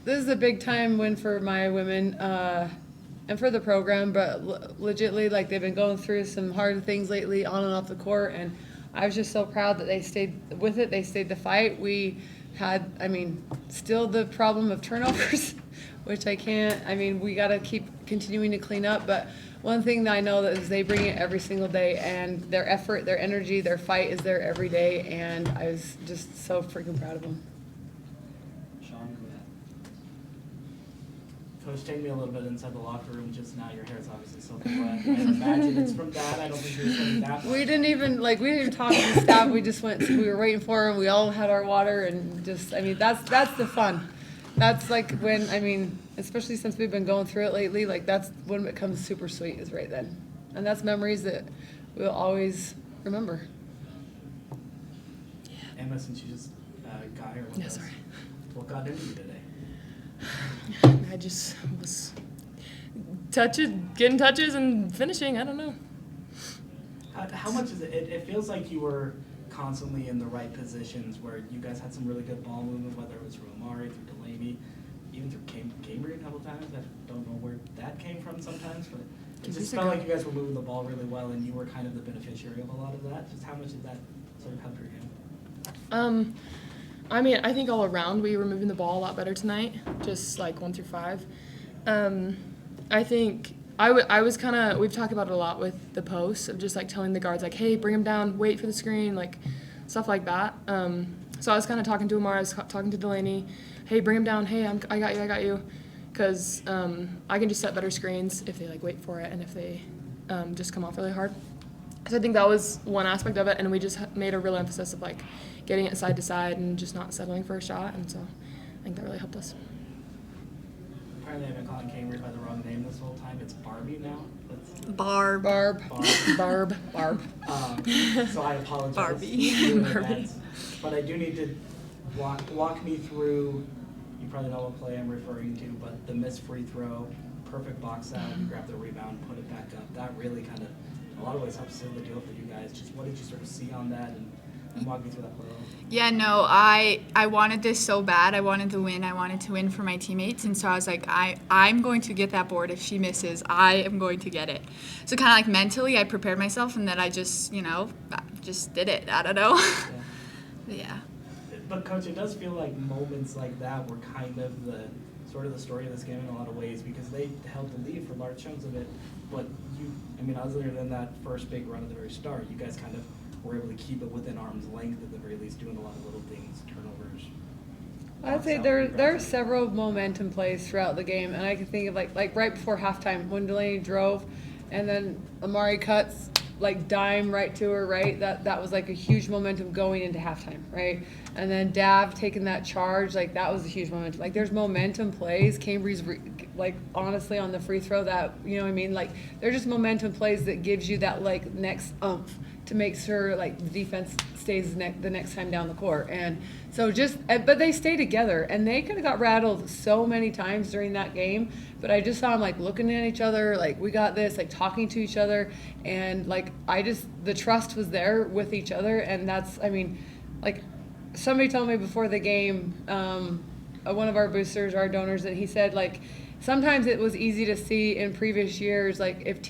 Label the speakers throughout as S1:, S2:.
S1: This is a big time win for my women and for the program, but legitly, like, they've been going through some hard things lately on and off the court, and I was just so proud that they stayed with it. They stayed to fight. We had, still the problem of turnovers, which we got to keep continuing to clean up, but one thing that I know that is they bring it every single day, and their effort, their energy, their fight is there every day, and I was just so freaking proud of them.
S2: Sean, go ahead. Coach, take me a little bit inside the locker room just now. Your hair's obviously soaking wet. I imagine it's from that. I don't think you were saying that.
S1: We didn't even talk to the staff. We were waiting for them. We all had our water, and that's the fun. That's like when, especially since we've been going through it lately, like that's when it becomes super sweet, is right then. And that's memories that we'll always remember.
S2: Emma, since you just got here with us, what got into you today?
S3: I just was getting touches and finishing. I don't know.
S2: How much is it? It feels like you were constantly in the right positions where you guys had some really good ball movement, whether it was through Amari, through Delaney, even through Kambree a couple times. I don't know where that came from sometimes, but it just felt like you guys were moving the ball really well, and you were kind of the beneficiary of a lot of that. Just how much did that sort of help your game?
S3: I think all around we were moving the ball a lot better tonight, just like 1 through 5. I think I was kind of, we've talked about it a lot with the posts of just like telling the guards like, hey, bring them down, wait for the screen, like stuff like that. So I was kind of talking to Amara, I was talking to Delaney, hey, bring them down, hey, I got you. Because I can just set better screens if they like wait for it and if they just come off really hard. So I think that was one aspect of it, and we just made a real emphasis of like getting it side to side and just not settling for a shot, and so I think that really helped us.
S2: Apparently I've been calling Kambree by the wrong name this whole time. It's Barbie now.
S1: Barb.
S2: So I apologize.
S3: Barbie.
S2: But I do need to walk me through, you probably know what play I'm referring to, but the missed free throw, perfect box out, you grab the rebound, put it back up. That really kind of, in a lot of ways, helps seal the deal for you guys. Just what did you sort of see on that, and walk me through that play?
S4: Yeah, no, I wanted this so bad. I wanted to win. I wanted to win for my teammates. And so I was like, I'm going to get that board. If she misses, I am going to get it. So kind of like mentally, I prepared myself, and then I just, just did it. I don't know. Yeah.
S2: But, Coach, it does feel like moments like that were kind of the story of this game in a lot of ways, because they held the lead for large chunks of it. But other than that first big run at the very start, you guys kind of were able to keep it within arm's length at the very least, doing a lot of little things, turnovers.
S1: I'd say there are several momentum plays throughout the game, and I can think of like right before halftime when Delaney drove, and then Amari cuts like dime right to her, right? That was like a huge momentum going into halftime, right? And then Dav taking that charge, like that was a huge momentum. Like there's momentum plays. Cambree's like honestly on the free throw, that like they're just momentum plays that gives you that like next oomph to make sure like the defense stays the next time down the court. And so but they stay together, and they could have got rattled so many times during that game, but I just saw them like looking at each other, like we got this, like talking to each other, and like the trust was there with each other. And that's, like somebody told me before the game, one of our boosters, our donors, that he said like sometimes it was easy to see in previous years, like if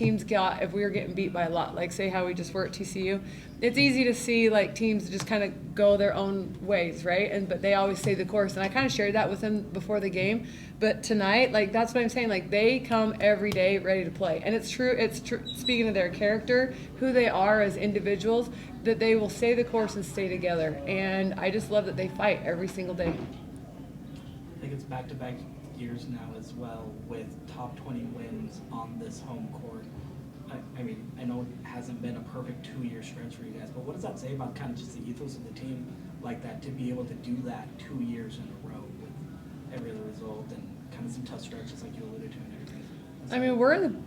S1: we were getting beat by a lot, like say how we just were at TCU, it's easy to see like teams just kind of go their own ways, right? But they always stay the course, and I kind of shared that with them before the game. But tonight, like that's what I'm saying, like they come every day ready to play, and it's true. Speaking of their character, who they are as individuals, that they will stay the course and stay together, and I just love that they fight every single day.
S2: I think it's back-to-back years now as well with top 20 wins on this home court. I know it hasn't been a perfect 2-year stretch for you guys, but what does that say about kind of just the ethos of the team like that, to be able to do that 2 years in a row with every other result and kind of some tough stretches like you alluded to and everything?
S1: We're in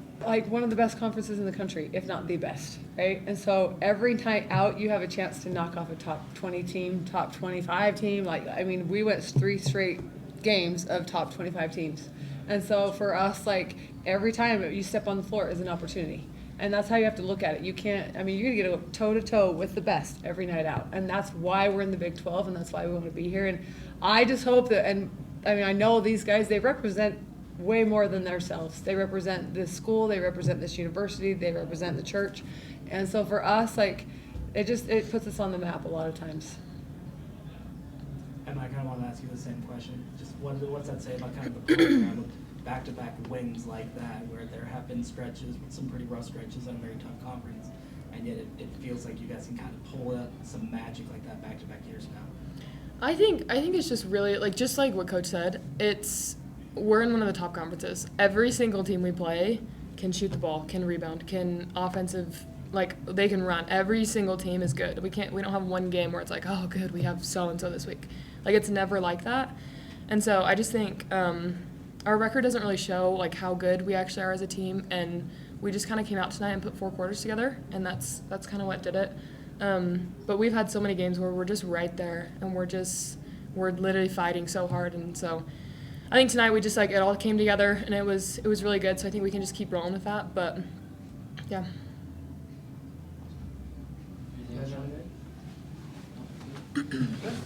S1: one of the best conferences in the country, if not the best, right? And so every night out, you have a chance to knock off a top 20 team, top 25 team. We went 3 straight games of top 25 teams. And so for us, like every time you step on the floor is an opportunity. And that's how you have to look at it. You can't, you're going to get toe to toe with the best every night out. And that's why we're in the Big 12, and that's why we want to be here. And I just hope that, and I mean, I know these guys, they represent way more than themselves. They represent this school, they represent this university, they represent the church. And so for us, like, it puts us on the map a lot of times.
S2: And I kind of want to ask you the same question. Just what's that say about kind of the program of back-to-back wins like that, where there have been stretches, some pretty rough stretches in a very tough conference, and yet it feels like you guys can kind of pull out some magic like that back-to-back years now.
S3: I think it's just really like just like what Coach said. We're in one of the top conferences. Every single team we play can shoot the ball, can rebound, can offensive. Like, they can run. Every single team is good. We don't have one game where it's like, oh, good, we have so-and-so this week. Like, it's never like that. And so I just think our record doesn't really show, like, how good we actually are as a team. And we just kind of came out tonight and put 4 quarters together, and that's kind of what did it. But we've had so many games where we're just right there, and we're literally fighting so hard. And so I think tonight we just, like, it all came together, and it was really good. So I think we can just keep rolling with that. But, yeah.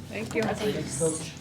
S1: Thank you.
S2: Thanks, Coach.